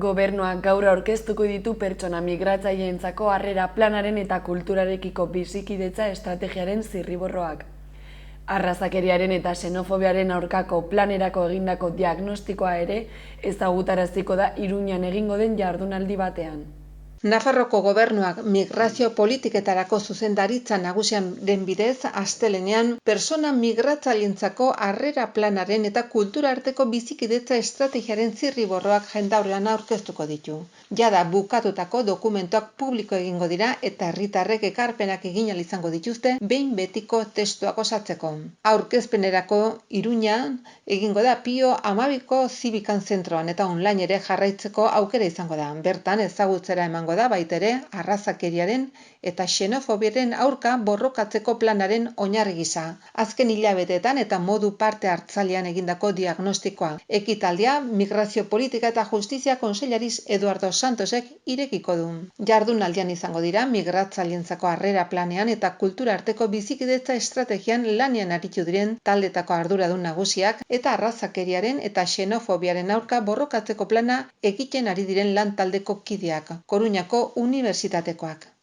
Gobernuak gaur aurkeztuko ditu pertsona migratzaileentzako harrera planaren eta kulturarekiko bizikidetza estrategiaren zirriborroak. Arrazakeriaren eta xenofobiaren aurkako planerako egindako diagnostikoa ere ezagutaraziko da Iruñan egingo den jardunaldi batean. Nafarroko gobernuak migrazio politiketarako zuzendaritza nagusiaren bidez astelehenean persona migratzaileentzako harrera planaren eta kultura arteko bizikidetza estrategiaren zirriborroak jendaurrean aurkeztuko ditu. Jada bukatutako dokumentuak publiko egingo dira eta herritarrek ekarpenak egin ahal izango dituzte behin betiko testuak osatzeko. Aurkezpenerako Iruñan egingo da Pio 12ko Zibikan zentroan eta online ere jarraitzeko aukera izango da. Bertan ezagutzera emango da baitere arrazakeriaren eta xenofobiaren aurka borrokatzeko planaren oinarri gisa. Azken hilabeteetan eta modu parte hartzailean egindako diagnostikoa. Ekitaldia Migrazio Politika eta Justizia Kontseilariz Eduardo Santosek irekiko du. Jardunaldian izango dira migratzaileentzako harrera planean eta kultura arteko bizikidetza estrategian lanean aritu diren taldetako arduradun nagusiak eta arrazakeriaren eta xenofobiaren aurka borrokatzeko plana egiten ari diren lan taldeko kideak. Coruñako Unibertsitatekoak.